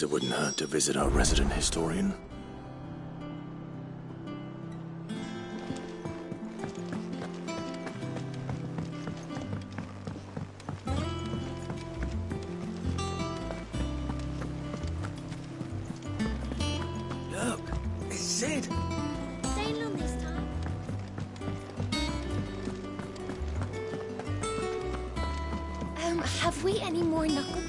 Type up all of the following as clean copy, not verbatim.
It wouldn't hurt to visit our resident historian. Look, it's Sid. Staying long this time. Have we any more knuckle?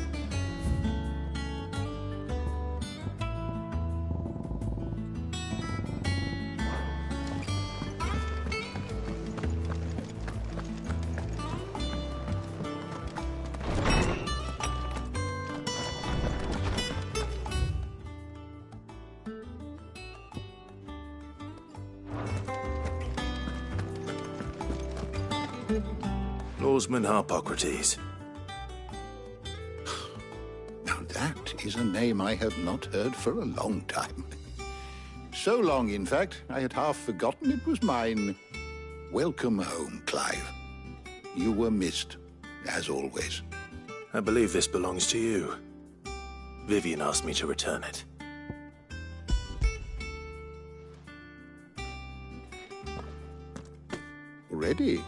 Lawsman Harpocrates. Now that is a name I have not heard for a long time. So long, in fact, I had half forgotten it was mine. Welcome home, Clive. You were missed, as always. I believe this belongs to you. Vivian asked me to return it. Already?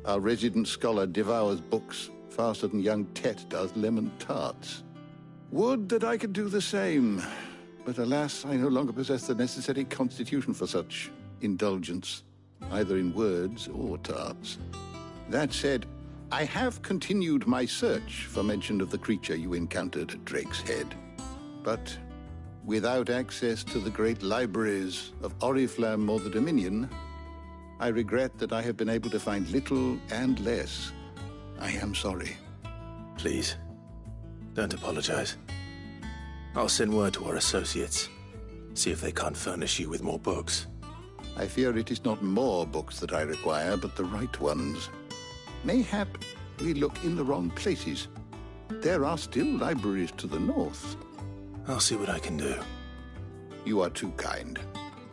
Our resident scholar devours books faster than young Tet does lemon tarts. Would that I could do the same. But alas, I no longer possess the necessary constitution for such indulgence, either in words or tarts. That said, I have continued my search for mention of the creature you encountered at Drake's Head. But without access to the great libraries of Oriflamme or the Dominion, I regret that I have been able to find little and less. I am sorry. Please, don't apologize. I'll send word to our associates. See if they can't furnish you with more books. I fear it is not more books that I require, but the right ones. Mayhap we look in the wrong places. There are still libraries to the north. I'll see what I can do. You are too kind.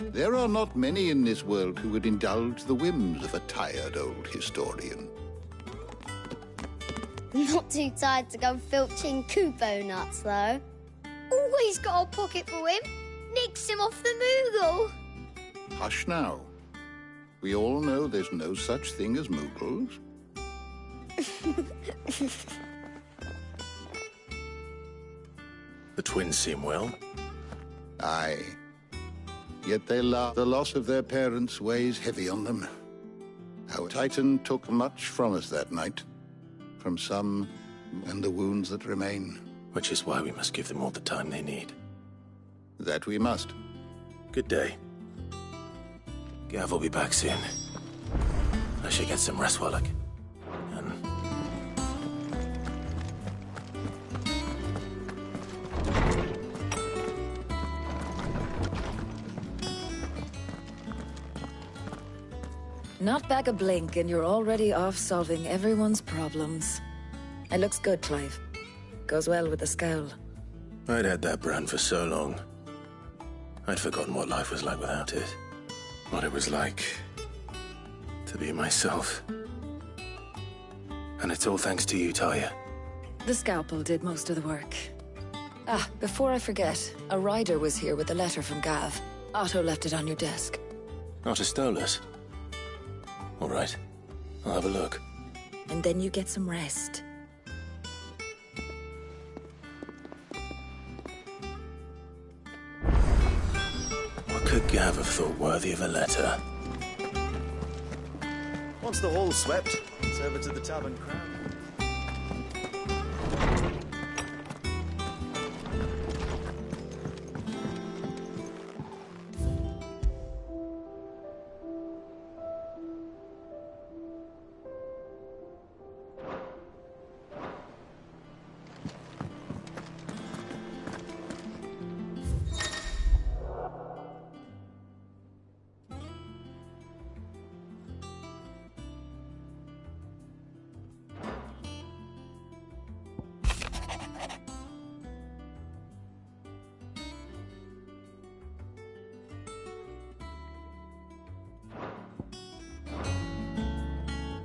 There are not many in this world who would indulge the whims of a tired old historian. Not too tired to go filching Kupo nuts, though. Always got a pocket for him. Nicks him off the Moogle. Hush now. We all know there's no such thing as Moogles. The twins seem well. Aye. Yet they love the loss of their parents weighs heavy on them. Our Titan took much from us that night. From some, and the wounds that remain. Which is why we must give them all the time they need. That we must. Good day. Gav will be back soon. I should get some rest while I can. Not back a blink and you're already off solving everyone's problems. It looks good, Clive. Goes well with the scowl. I'd had that brand for so long. I'd forgotten what life was like without it. What it was like to be myself. And it's all thanks to you, Talia. The scalpel did most of the work. Ah, before I forget, a rider was here with a letter from Gav. Otto left it on your desk. Otto stole it. All right. I'll have a look. And then you get some rest. What could Gav have thought worthy of a letter? Once the hall's swept, it's over to the Tavern Crown.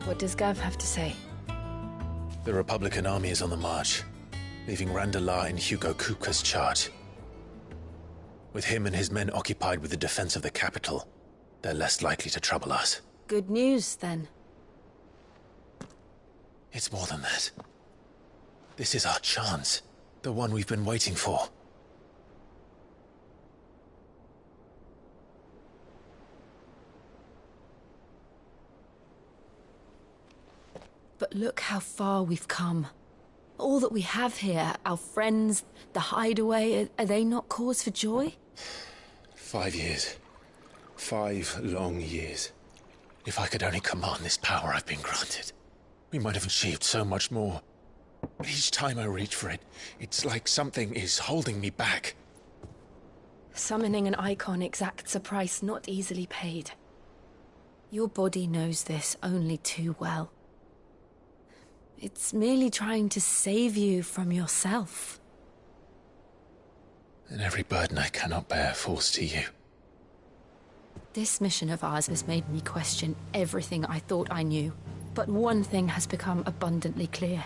What does Gav have to say? The Republican army is on the march. leaving Randalar in Hugo Kupka's charge. With him and his men occupied with the defense of the capital, they're less likely to trouble us. Good news, then. It's more than that. This is our chance. The one we've been waiting for. But look how far we've come. All that we have here, our friends, the hideaway, are they not cause for joy? 5 years. 5 long years. If I could only command this power I've been granted, we might have achieved so much more. But each time I reach for it, it's like something is holding me back. Summoning an icon exacts a price not easily paid. Your body knows this only too well. It's merely trying to save you from yourself. And every burden I cannot bear falls to you. This mission of ours has made me question everything I thought I knew. But one thing has become abundantly clear.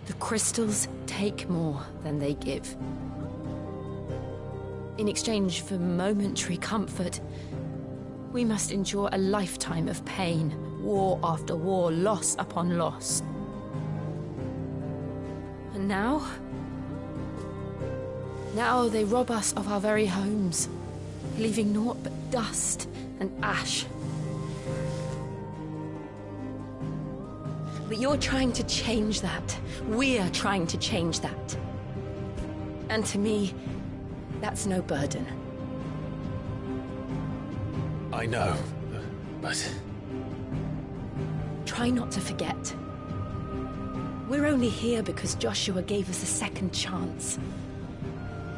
The crystals take more than they give. In exchange for momentary comfort, we must endure a lifetime of pain, war after war, loss upon loss. And now they rob us of our very homes, leaving naught but dust and ash. But you're trying to change that. We're trying to change that. And to me, that's no burden. I know, but... Try not to forget. We're only here because Joshua gave us a second chance.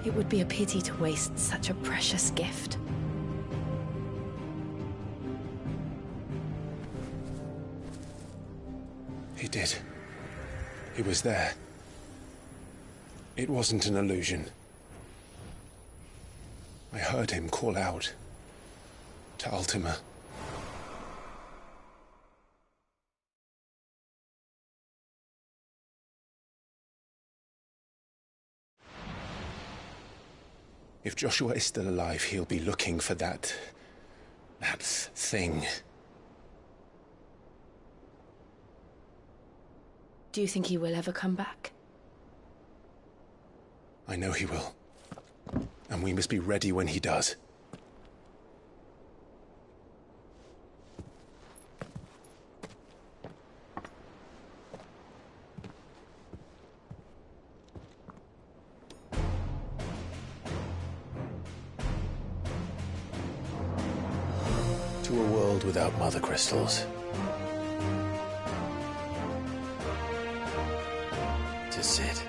It would be a pity to waste such a precious gift. He did. He was there. It wasn't an illusion. I heard him call out to Ultima. If Joshua is still alive, he'll be looking for that thing. Do you think he will ever come back? I know he will. And we must be ready when he does. To a world without mother crystals. To Cid.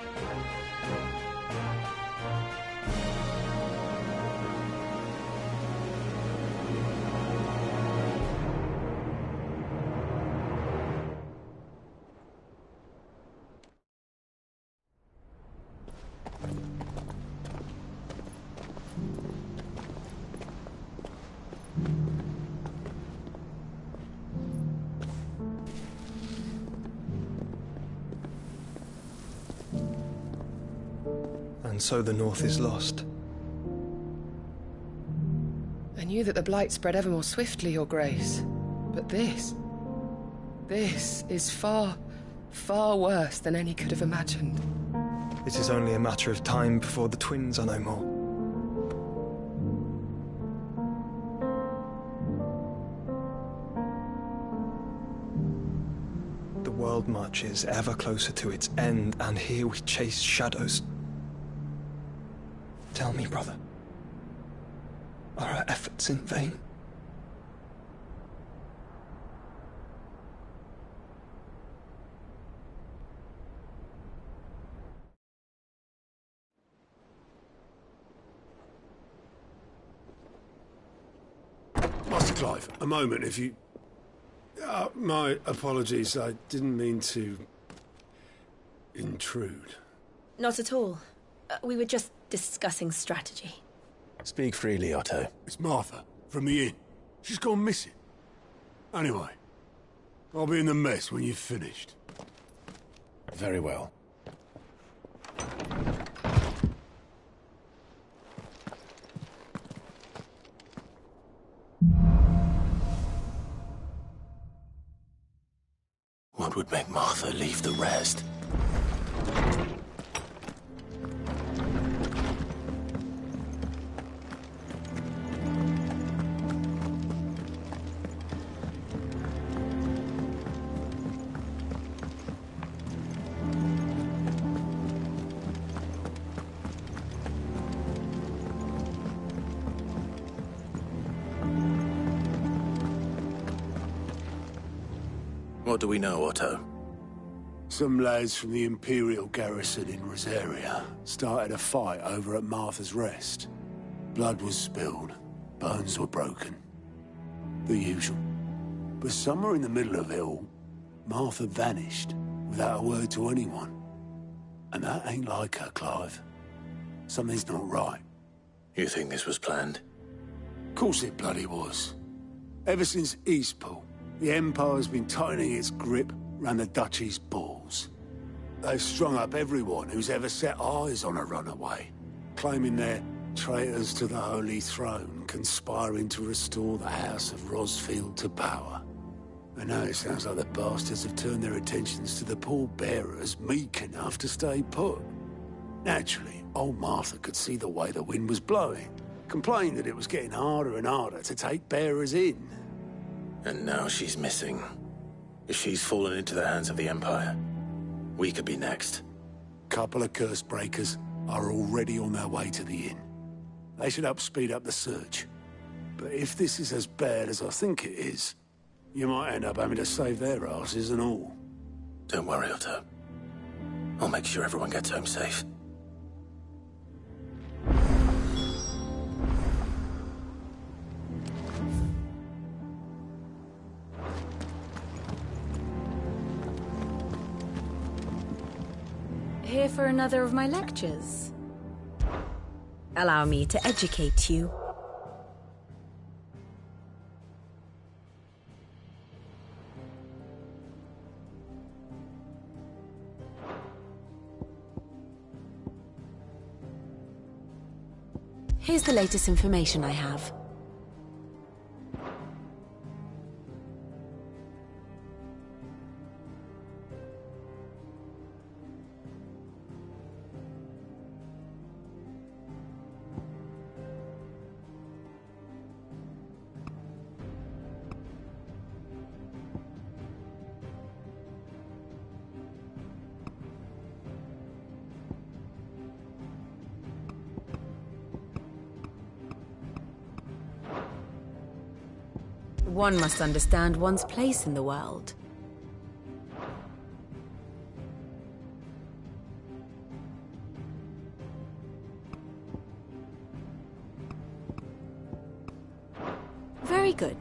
And so the North is lost. I knew that the Blight spread ever more swiftly, Your Grace. But this is far, far worse than any could have imagined. It is only a matter of time before the twins are no more. The world marches ever closer to its end, and here we chase shadows. Tell me, brother, are our efforts in vain? Master Clive, a moment, if you... my apologies, I didn't mean to... intrude. Not at all. We were just discussing strategy. Speak freely, Otto. It's Martha, from the inn. She's gone missing. Anyway, I'll be in the mess when you've finished. Very well. blood would make Martha leave the rest. What do we know, Otto? Some lads from the Imperial garrison in Rosaria started a fight over at Martha's Rest. Blood was spilled, bones were broken. The usual. But somewhere in the middle of it all, Martha vanished without a word to anyone. And that ain't like her, Clive. Something's not right. You think this was planned? Of course it bloody was. Ever since Eastpool, the Empire's been tightening its grip round the Duchy's balls. They've strung up everyone who's ever set eyes on a runaway, claiming they're traitors to the Holy Throne, conspiring to restore the House of Rosfield to power. And now it sounds like the bastards have turned their attentions to the pallbearers meek enough to stay put. Naturally, old Martha could see the way the wind was blowing, complained that it was getting harder and harder to take bearers in. And now she's missing. If she's fallen into the hands of the Empire, we could be next. Couple of curse breakers are already on their way to the inn. They should help speed up the search. But if this is as bad as I think it is, you might end up having to save their asses and all. Don't worry, Otto. I'll make sure everyone gets home safe. Here for another of my lectures? Allow me to educate you. Here's the latest information I have. One must understand one's place in the world. Very good.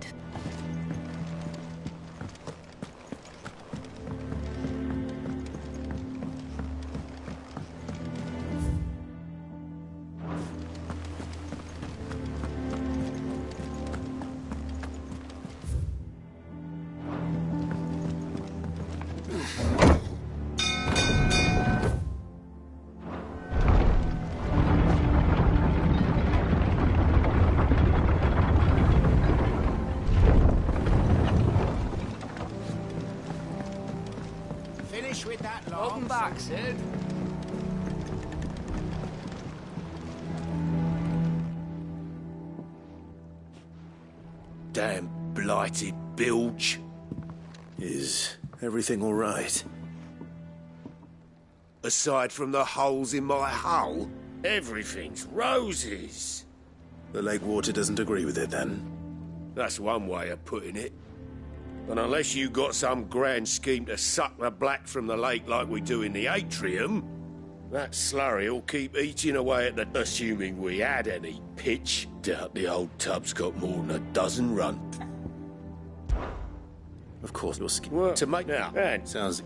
With that Welcome back, Sid. Damn blighted bilge. Is everything all right? Aside from the holes in my hull, everything's roses. The lake water doesn't agree with it, then? That's one way of putting it. And unless you got some grand scheme to suck the black from the lake like we do in the atrium, that slurry'll keep eating away at the... Assuming we had any pitch, doubt the old tub's got more than a dozen run. Of course, your scheme. Well, to make now, and sounds...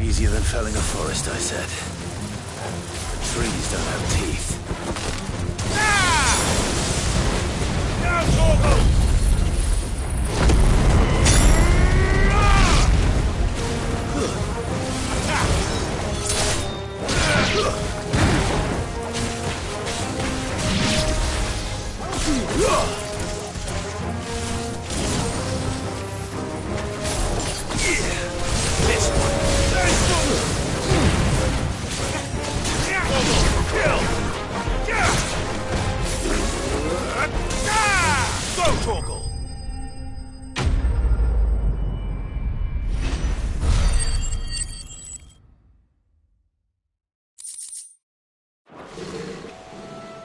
Easier than felling a forest, I said. The trees don't have teeth. Now, Torgal!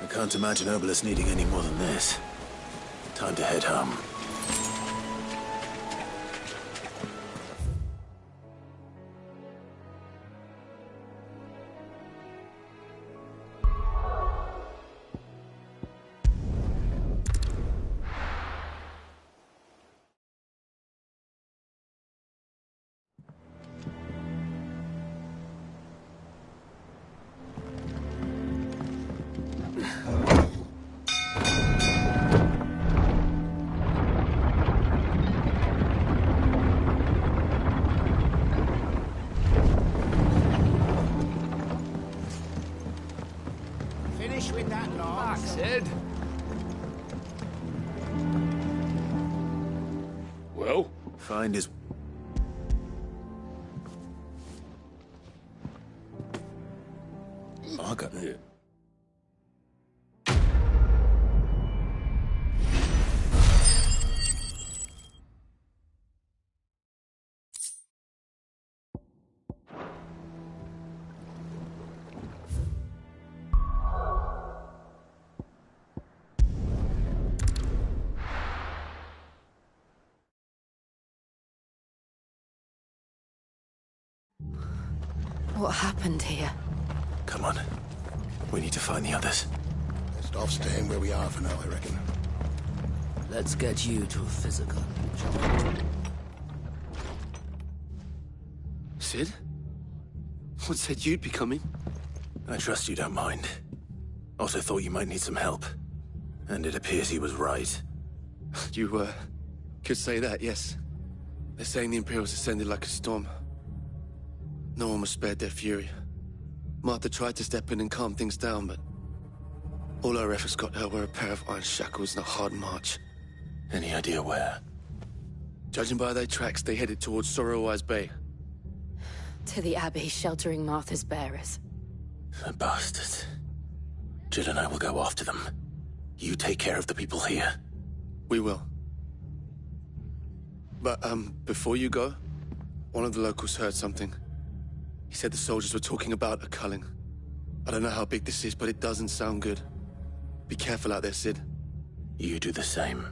I can't imagine Obelisk needing any more than this. Time to head home. With that long. Sid. Well? Find his... Margaret. Yeah. What happened here? Come on. We need to find the others. Best off staying where we are for now, I reckon. Let's get you to a physical. Sid? What said you'd be coming? I trust you don't mind. Also thought you might need some help. And it appears he was right. You, could say that, yes. They're saying the Imperials descended like a storm. No one was spared their fury. Martha tried to step in and calm things down, but all our efforts got her were a pair of iron shackles and a hard march. Any idea where? Judging by their tracks, they headed towards Sorrowwise Bay. To the Abbey sheltering Martha's bearers. The bastards. Jill and I will go after them. You take care of the people here. We will. But, before you go, one of the locals heard something. He said the soldiers were talking about a culling. I don't know how big this is, but it doesn't sound good. Be careful out there, Sid. You do the same.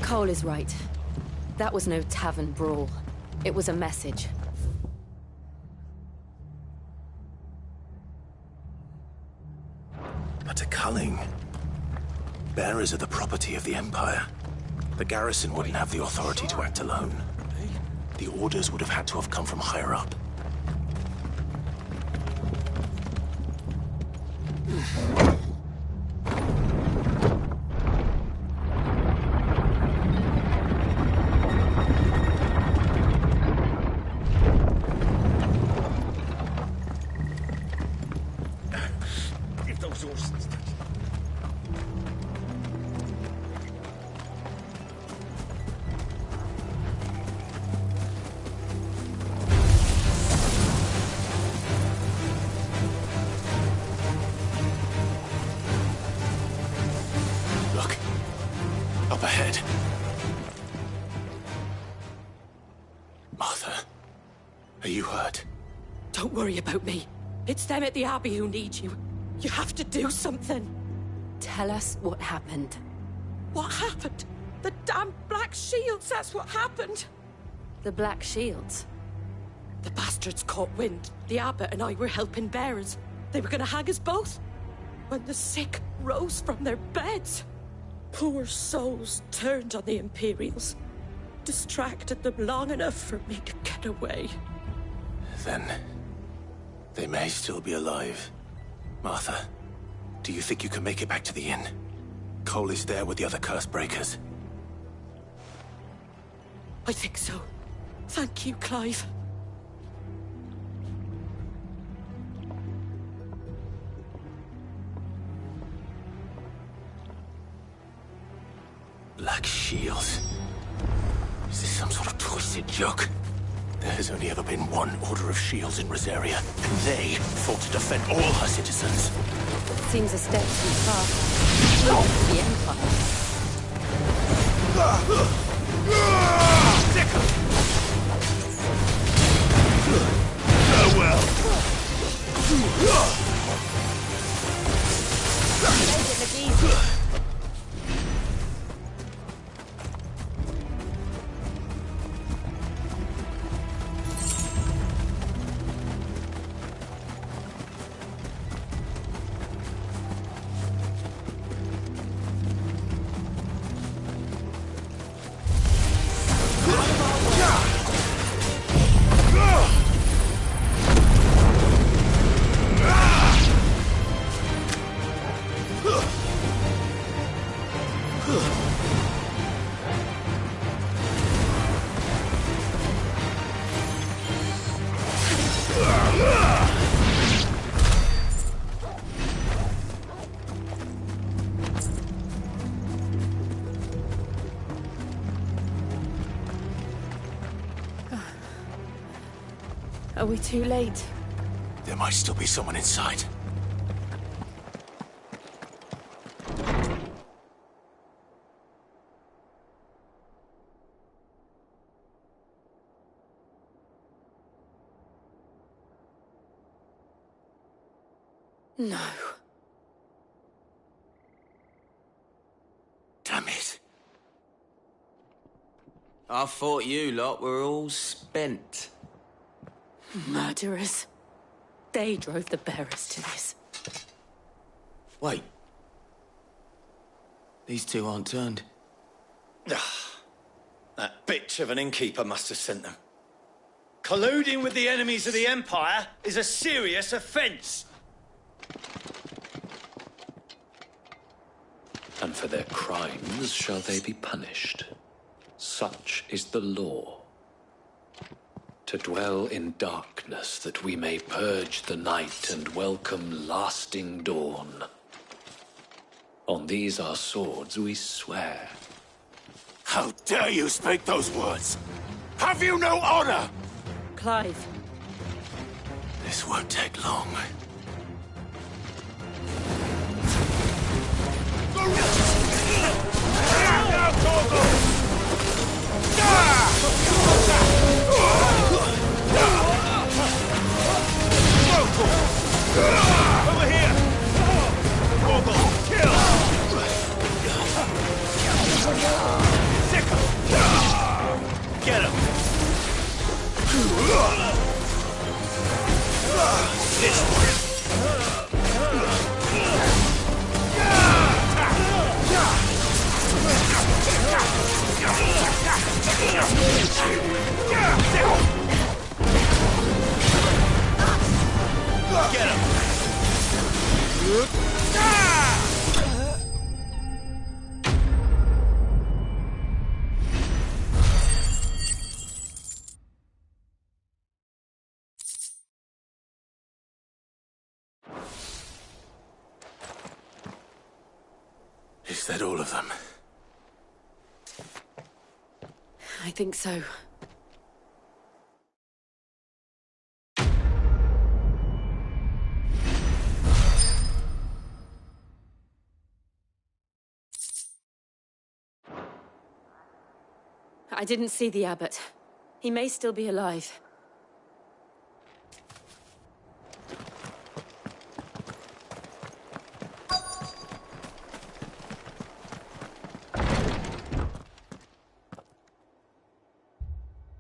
Cole is right. That was no tavern brawl. It was a message. But a culling. Bearers are the property of the Empire. The garrison wouldn't have the authority to act alone. The orders would have had to have come from higher up. If those horses... Up ahead. Martha, are you hurt? Don't worry about me. It's them at the Abbey who need you. You have to do something. Tell us what happened. What happened? The damn Black Shields, that's what happened. The Black Shields? The bastards caught wind. The Abbot and I were helping bearers. They were gonna hang us both. When the sick rose from their beds. Poor souls turned on the Imperials. Distracted them long enough for me to get away. Then they may still be alive. Martha, do you think you can make it back to the inn? Cole is there with the other curse breakers. I think so. Thank you, Clive. Black shields. Is this some sort of twisted joke? There has only ever been one Order of Shields in Rosaria, and they fought to defend all her citizens. Seems a step too far. Look at the Empire. Farewell. Take it, McGee. Are we too late? There might still be someone inside. No. Damn it. I thought you lot were all spent. Murderers. They drove the bearers to this. Wait. These two aren't turned. That bitch of an innkeeper must have sent them. Colluding with the enemies of the Empire is a serious offence. And for their crimes shall they be punished. Such is the law. To dwell in darkness that we may purge the night and welcome lasting dawn. On these our swords we swear. How dare you speak those words? Have you no honor? Clive. This won't take long. Over here! Gorgle, kill! Sick him! Get him! This one! Get him! Is that all of them? I think so. I didn't see the abbot. He may still be alive.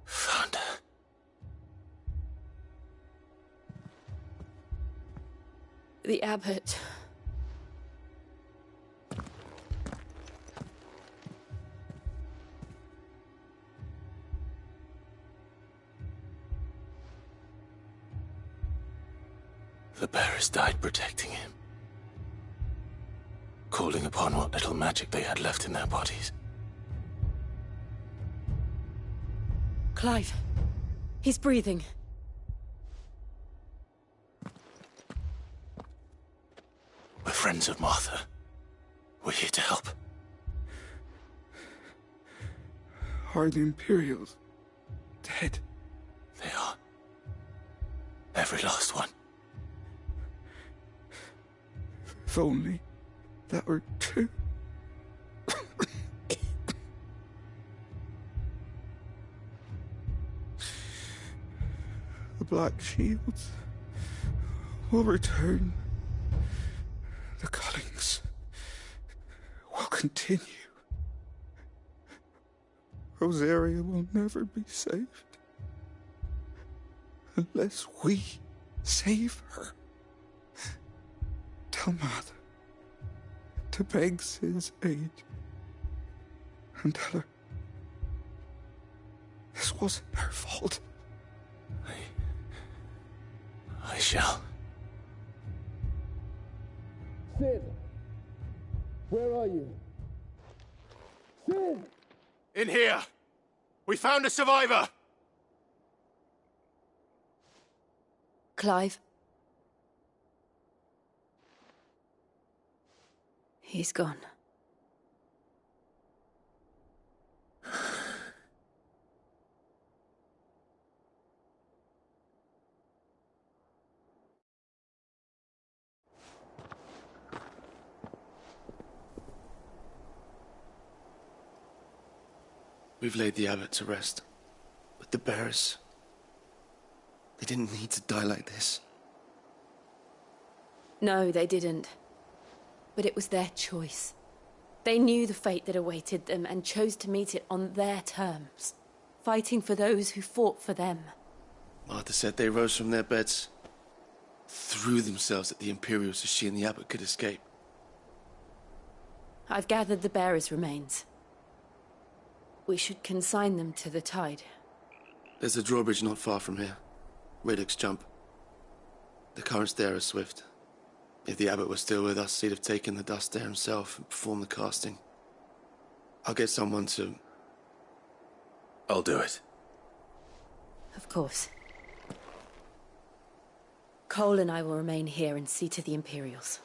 Found her. The abbot The bearers died protecting him, calling upon what little magic they had left in their bodies. Clive, he's breathing. We're friends of Martha. We're here to help. Are the Imperials dead? They are. Every last one. If only that were true. The Black Shields will return. The cuttings will continue. Rosaria will never be saved unless we save her. Tell Mother to beg Sid's aid and tell her this wasn't her fault. I shall. Sid! Where are you? Sid! In here! We found a survivor! Clive. He's gone. We've laid the abbot to rest. But the bearers... they didn't need to die like this. No, they didn't. But it was their choice. They knew the fate that awaited them and chose to meet it on their terms, fighting for those who fought for them. Martha said they rose from their beds, threw themselves at the Imperials so she and the abbot could escape. I've gathered the bearers' remains. We should consign them to the tide. There's a drawbridge not far from here. Radix Jump. The currents there are swift. If the abbot was still with us, he'd have taken the dust there himself and performed the casting. I'll get someone to... I'll do it. Of course. Cole and I will remain here and see to the Imperials.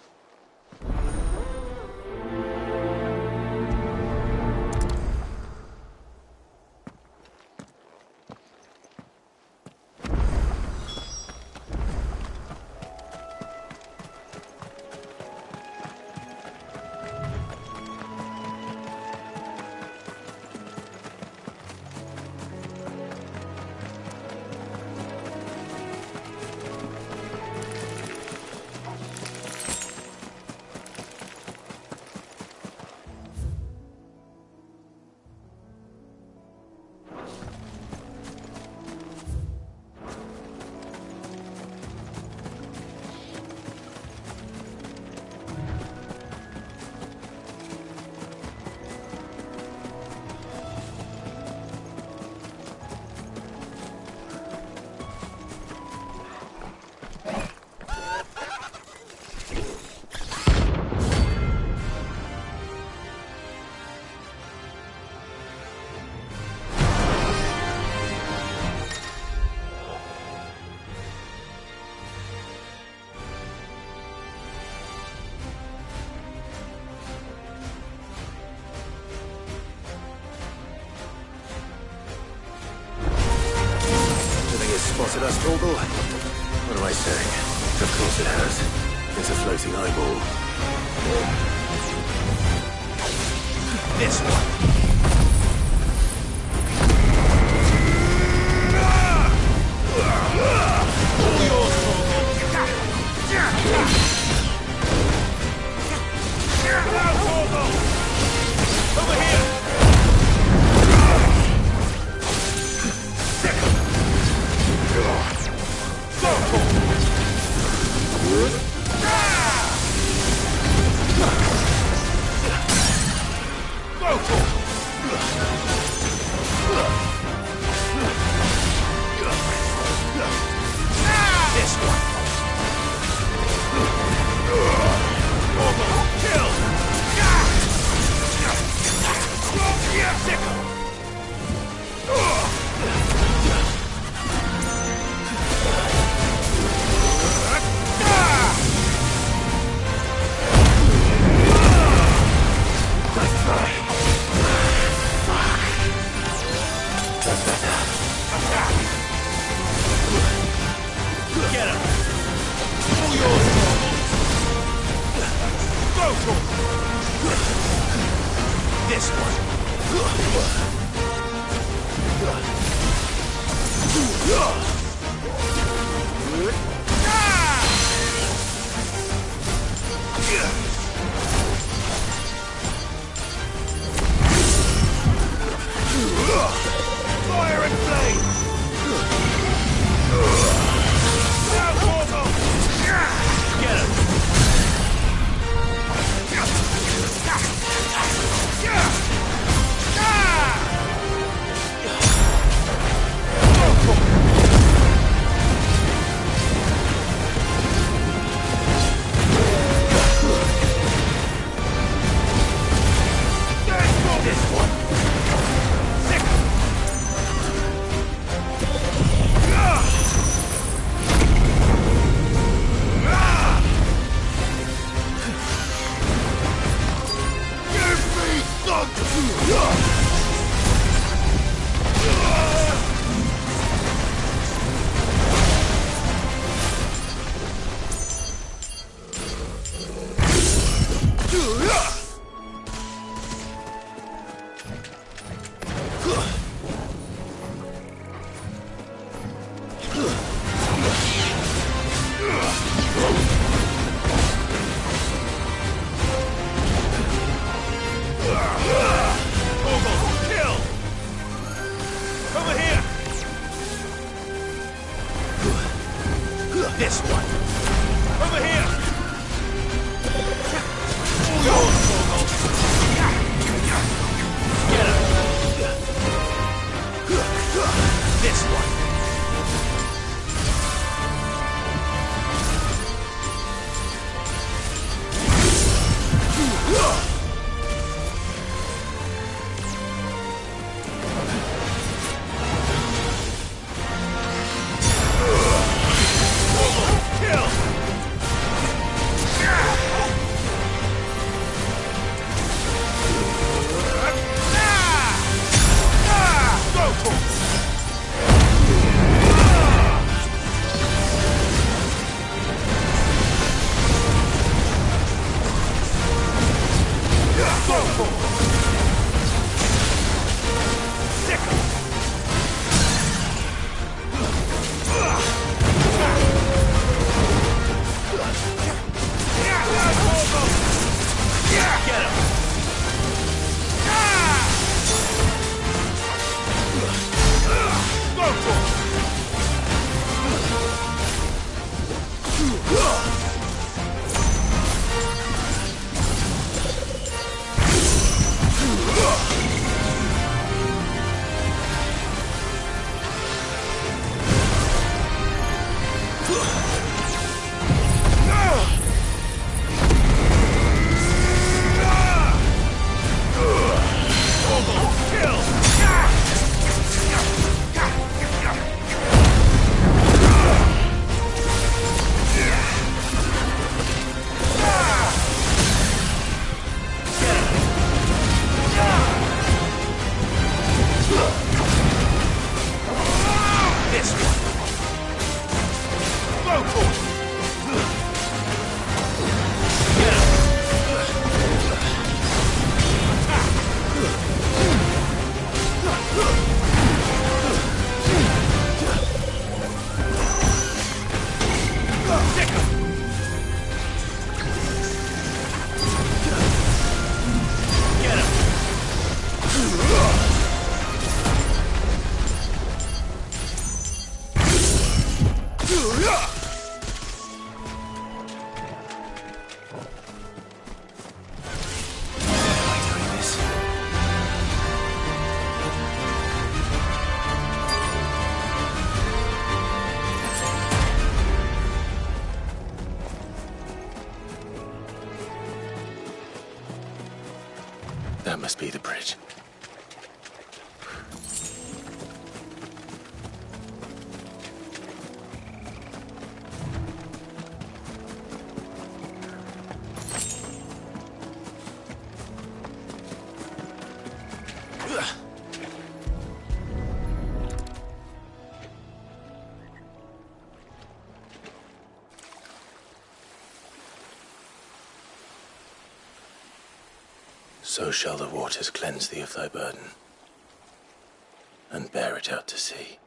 Spotted us, Torgal? What am I saying? Of course it has. It's a floating eyeball. This one! Over here! This Fire and flame! Now, Morgul! Get him! This one. Over here. All yours, Morgul. Get him. This one. That must be the bridge. So shall the waters cleanse thee of thy burden, and bear it out to sea.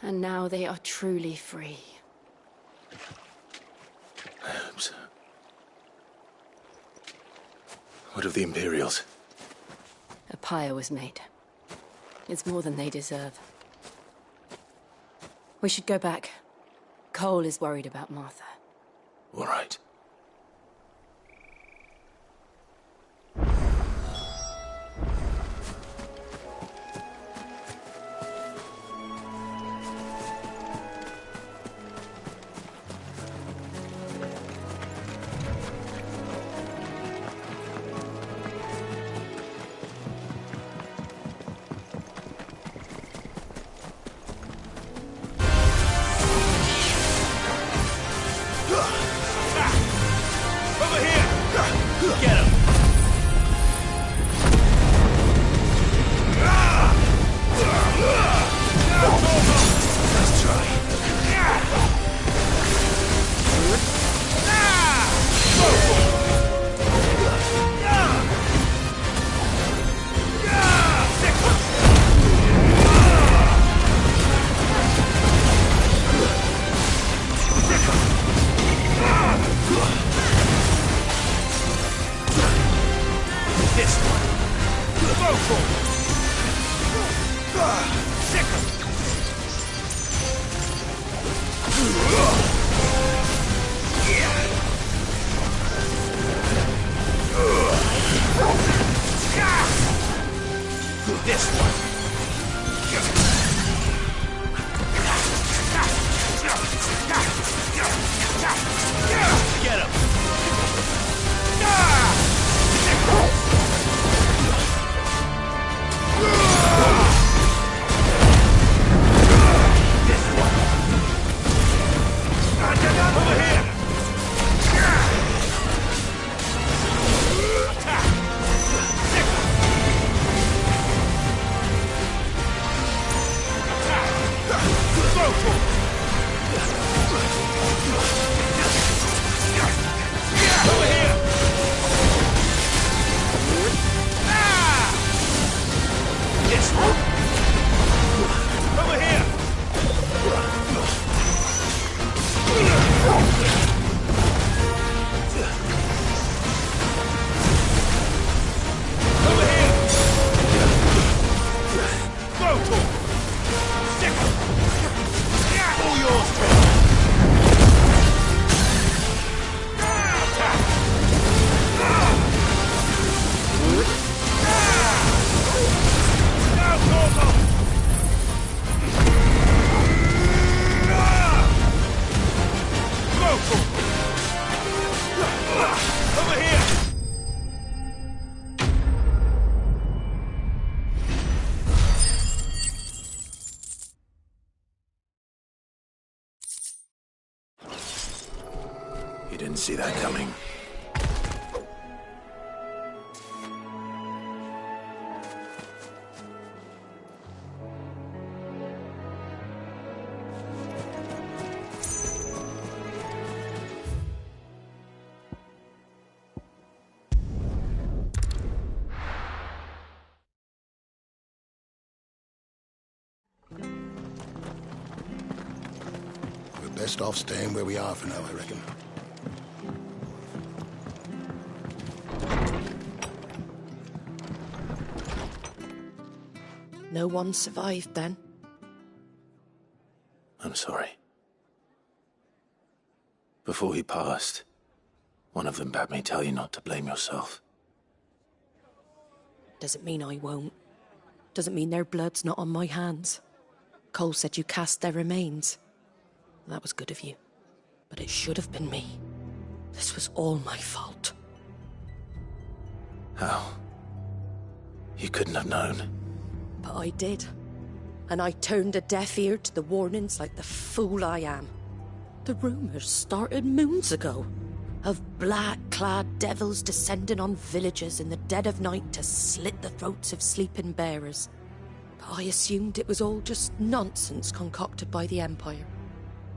And now they are truly free. I hope so. What of the Imperials? A pyre was made. It's more than they deserve. We should go back. Cole is worried about Martha. All right. You didn't see that coming. We're best off staying where we are for now, I reckon. No one survived then? I'm sorry. Before he passed, one of them bade me tell you not to blame yourself. Doesn't mean I won't. Doesn't mean their blood's not on my hands. Cole said you cast their remains. That was good of you. But it should have been me. This was all my fault. How? You couldn't have known. But I did. And I turned a deaf ear to the warnings like the fool I am. The rumours started moons ago. Of black-clad devils descending on villages in the dead of night to slit the throats of sleeping bearers. But I assumed it was all just nonsense concocted by the Empire.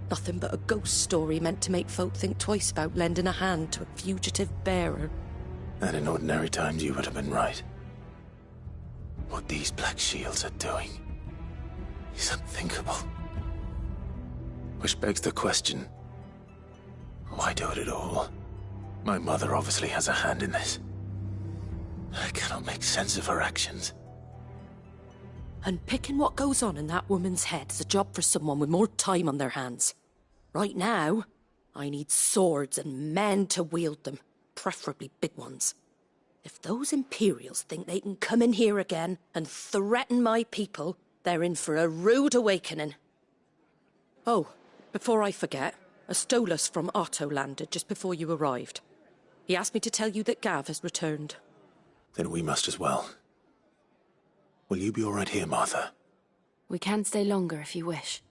Nothing but a ghost story meant to make folk think twice about lending a hand to a fugitive bearer. And in ordinary times you would have been right. What these Black Shields are doing is unthinkable. Which begs the question, why do it at all? My mother obviously has a hand in this. I cannot make sense of her actions. Unpicking what goes on in that woman's head is a job for someone with more time on their hands. Right now, I need swords and men to wield them, preferably big ones. If those Imperials think they can come in here again and threaten my people, they're in for a rude awakening. Oh, before I forget, a Stolas from Otto landed just before you arrived. He asked me to tell you that Gav has returned. Then we must as well. Will you be all right here, Martha? We can stay longer if you wish.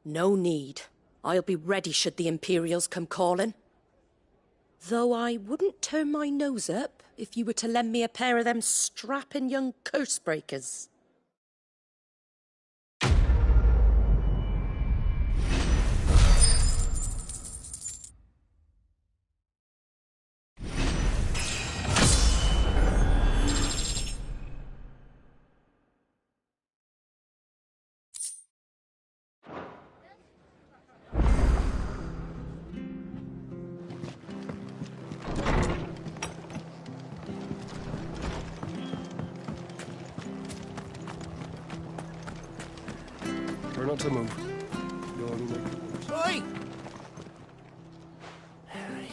No need. I'll be ready should the Imperials come calling. Though I wouldn't turn my nose up if you were to lend me a pair of them strapping young curse-breakers. Try not to move. Oi!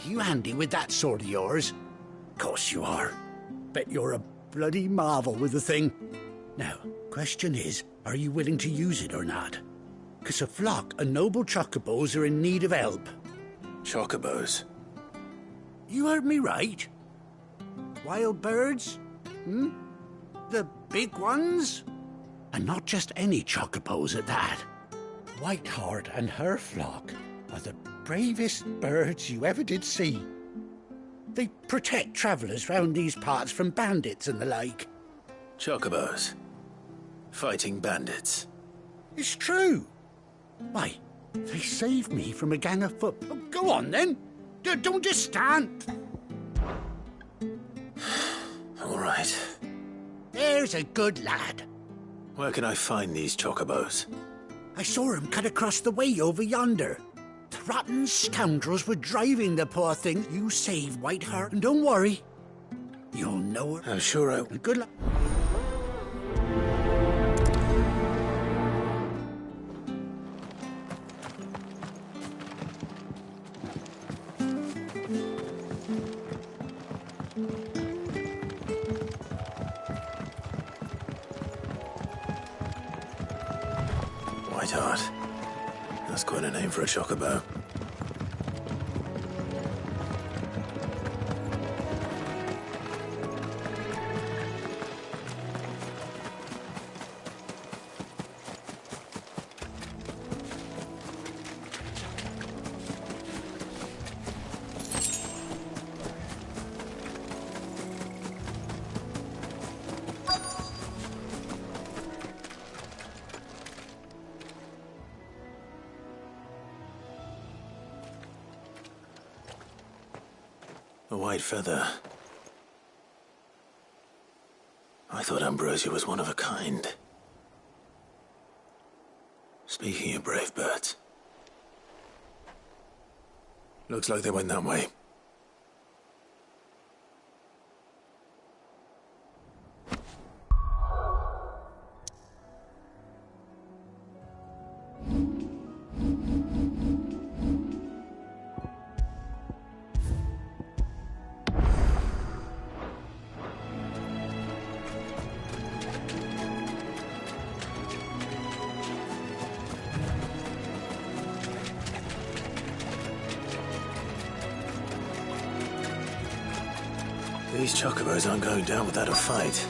You handy with that sword of yours? Course you are. Bet you're a bloody marvel with the thing. Now, question is, are you willing to use it or not? 'Cause a flock of noble chocobos are in need of help. Chocobos? You heard me right. Wild birds? The big ones? And not just any chocobos at that. Whiteheart and her flock are the bravest birds you ever did see. They protect travellers round these parts from bandits and the like. Chocobos? Fighting bandits? It's true. Why, they saved me from a gang of foot... Oh, go on, then. Don't just stand. All right. There's a good lad. Where can I find these chocobos? I saw him cut across the way over yonder. The rotten scoundrels were driving the poor thing. You save Whiteheart, and don't worry. You'll know her. I'm sure I will. Good luck. Whiteheart. That's quite a name for a chocobo. A white feather. I thought Ambrosia was one of a kind. Speaking of brave birds. Looks like they went that way. These chocobos aren't going down without a fight.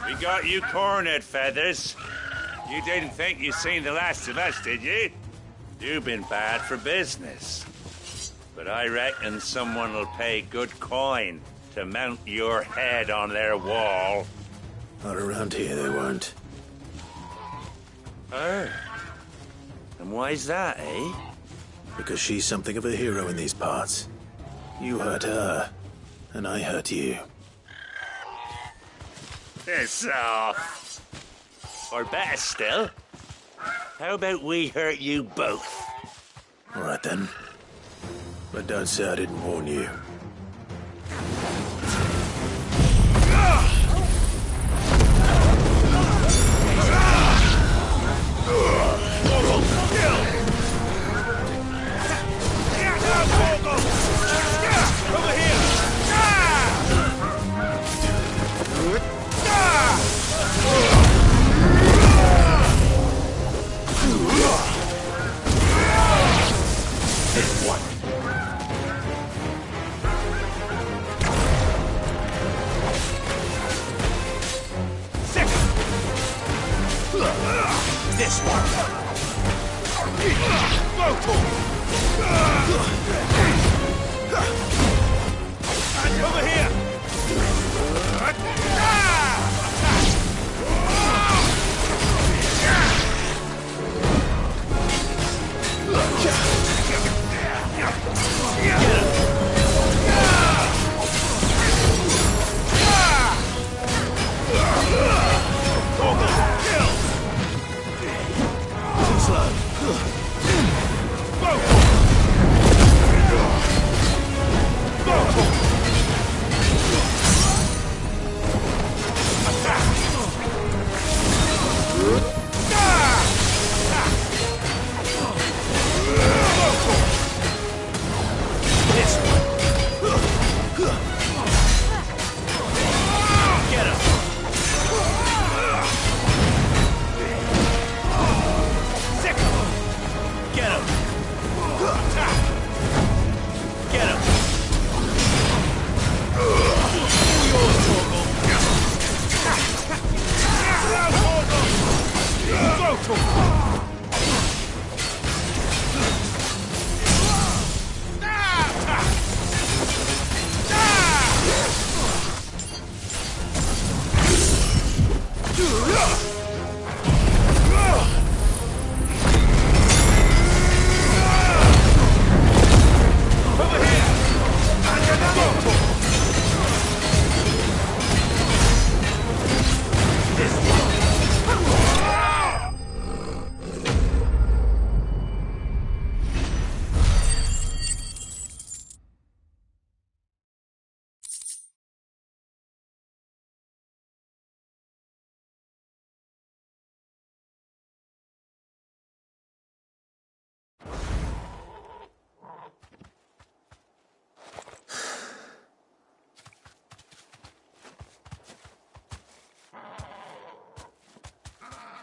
We got you cornered, Feathers. You didn't think you'd seen the last of us, did you? You've been bad for business. But I reckon someone will pay good coin to mount your head on their wall. Not around here, they won't. Oh. And why's that, eh? Because she's something of a hero in these parts. You hurt her, and I hurt you. Piss off. Or better still, how about we hurt you both? All right then. But don't say I didn't warn you. This one. Go for over here.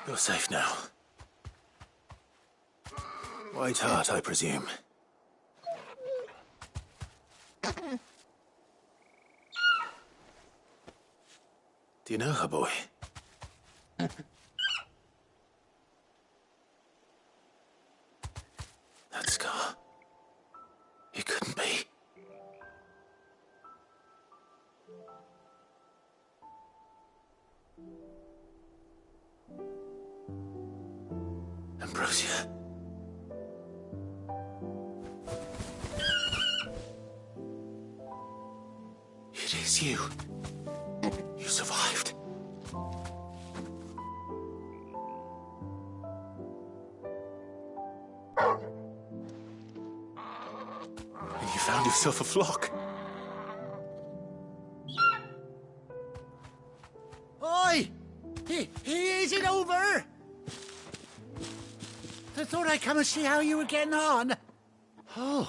You're safe now. White Hart, I presume. Do you know her, boy? That scar. It couldn't be. Ambrosia. It is you. You survived. And you found yourself a flock. Oi! Is it over? I thought I'd come and see how you were getting on. Oh,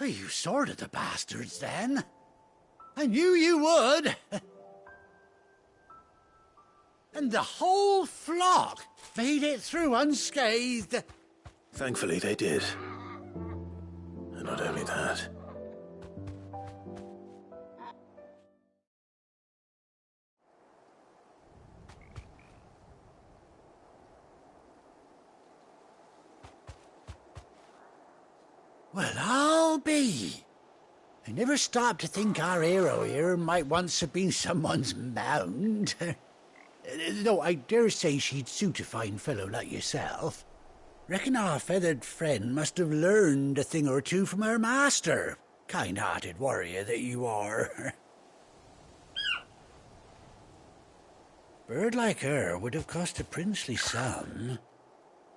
you sorted the bastards then. I knew you would. And the whole flock made it through unscathed. Thankfully, they did. And not only that. Well, I'll well be. I never stopped to think our hero here might once have been someone's mound. Though I dare say she'd suit a fine fellow like yourself. Reckon our feathered friend must have learned a thing or two from her master. Kind-hearted warrior that you are. Bird like her would have cost a princely sum.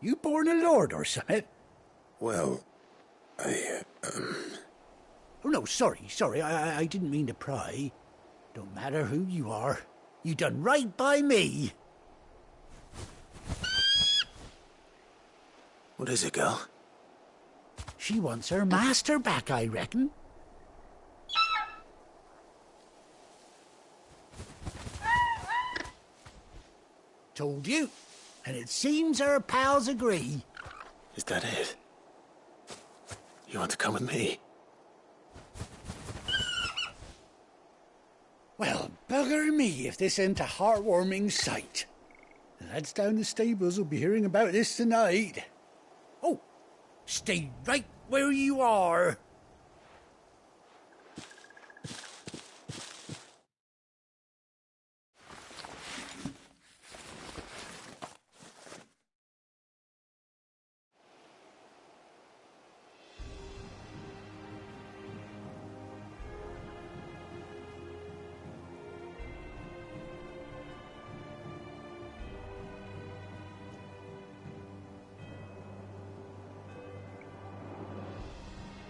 You born a lord or something? Well, Oh, no, sorry. I didn't mean to pry. Don't matter who you are. You done right by me. What is it, girl? She wants her master back, I reckon. Told you. And it seems her pals agree. Is that it? You want to come with me? Well, bugger me if this ain't a heartwarming sight. The lads down the stables will be hearing about this tonight. Oh, stay right where you are.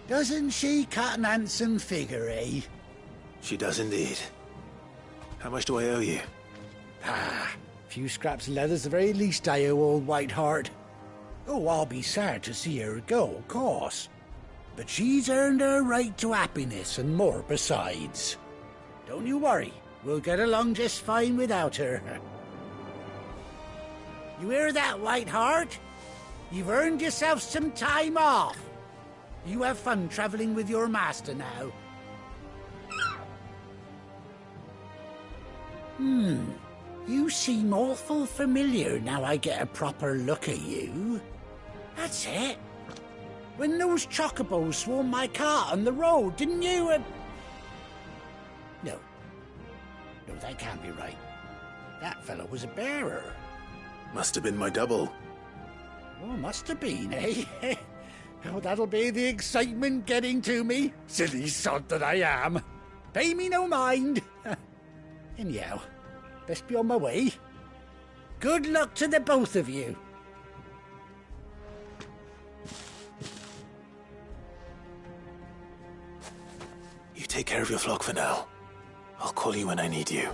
Doesn't she cut an handsome figure, eh? She does indeed. How much do I owe you? A few scraps of leather's the very least I owe old Whiteheart. Oh, I'll be sad to see her go, of course. But she's earned her right to happiness and more besides. Don't you worry, we'll get along just fine without her. You hear that, Whiteheart? You've earned yourself some time off. You have fun traveling with your master now. You seem awful familiar now I get a proper look at you. That's it. When those chocobos swarmed my cart on the road, didn't you? No, that can't be right. That fellow was a bearer. Must have been my double. Oh, must have been, eh? Oh, that'll be the excitement getting to me. Silly sod that I am. Pay me no mind. Anyhow, best be on my way. Good luck to the both of you. You take care of your flock for now. I'll call you when I need you.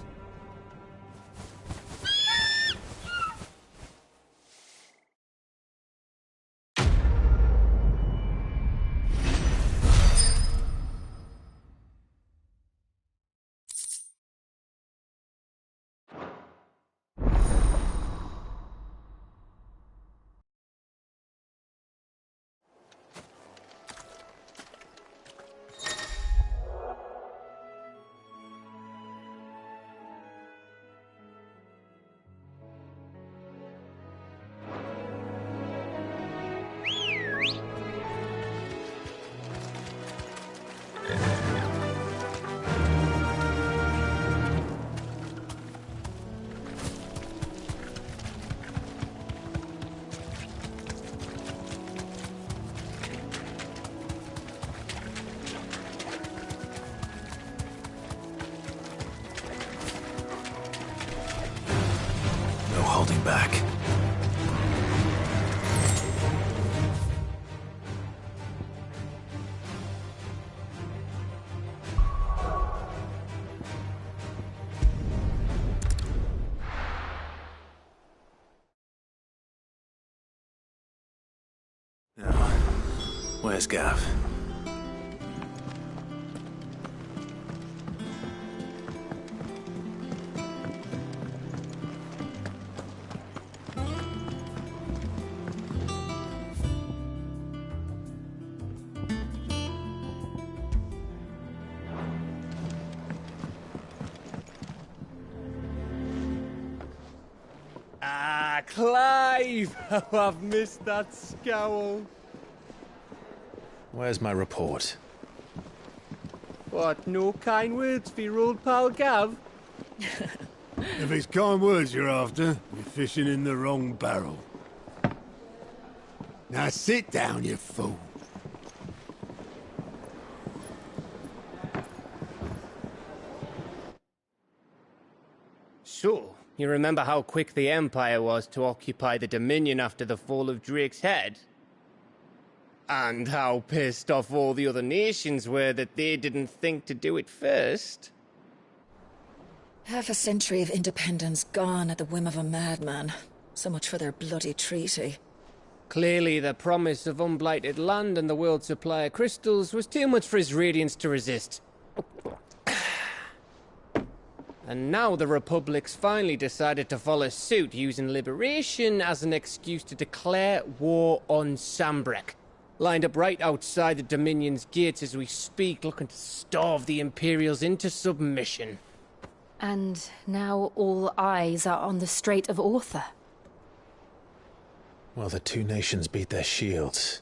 Holding back. Now, where's Gav? Clive! Oh, I've missed that scowl. Where's my report? What, no kind words for your old pal Gav? If it's kind words you're after, you're fishing in the wrong barrel. Now sit down, you fool. So, you remember how quick the Empire was to occupy the Dominion after the fall of Drake's head? And how pissed off all the other nations were that they didn't think to do it first? Half a century of independence gone at the whim of a madman. So much for their bloody treaty. Clearly, the promise of unblighted land and the world's supply of crystals was too much for his radiance to resist. And now the Republic's finally decided to follow suit, using liberation as an excuse to declare war on Sanbreque. Lined up right outside the Dominion's gates as we speak, looking to starve the Imperials into submission. And now all eyes are on the Strait of Author. While the two nations beat their shields,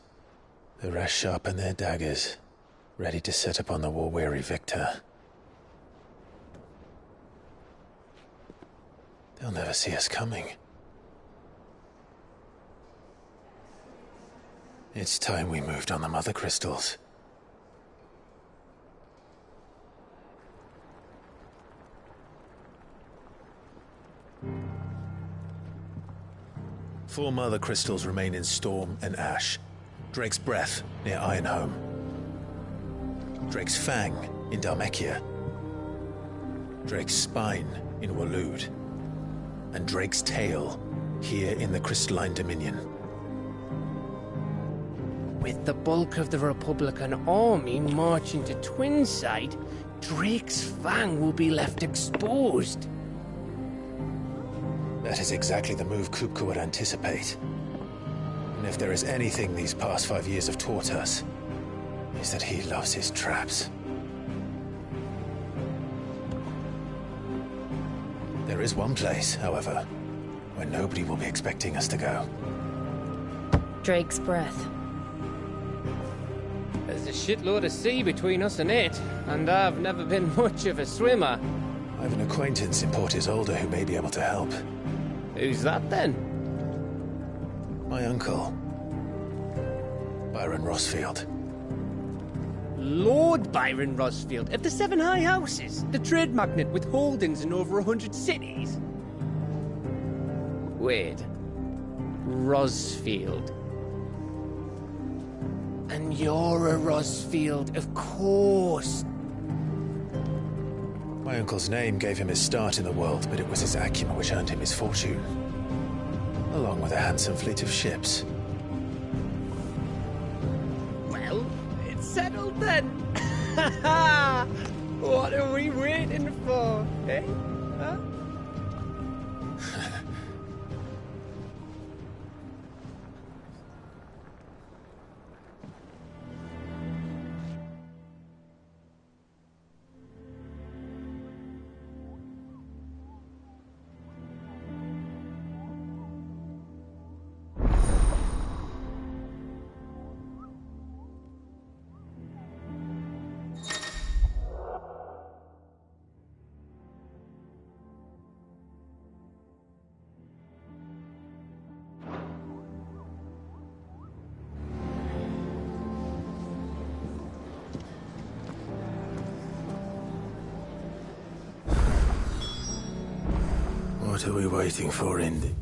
the rest sharpen their daggers, ready to set upon the war-weary victor. They'll never see us coming. It's time we moved on the Mother Crystals. Four Mother Crystals remain in Storm and Ash. Drake's Breath near Ironhome. Drake's Fang in Dhalmekia. Drake's Spine in Waloed. And Drake's Tail here in the Crystalline Dominion. With the bulk of the Republican army marching to Twinside, Drake's Fang will be left exposed. That is exactly the move Kupka would anticipate. And if there is anything these past 5 years have taught us, is that he loves his traps. There is one place, however, where nobody will be expecting us to go. Drake's Breath. There's a shitload of sea between us and it, and I've never been much of a swimmer. I have an acquaintance in Port Isolde who may be able to help. Who's that then? My uncle, Byron Rosfield. Lord Byron Rosfield of the Seven High Houses, the trade magnate with holdings in over 100 cities. Wait, Rosfield. And you're a Rosfield, of course. My uncle's name gave him his start in the world, but it was his acumen which earned him his fortune, along with a handsome fleet of ships. Well, it's settled then. What are we waiting for, eh? Huh? What are we waiting for, Indy?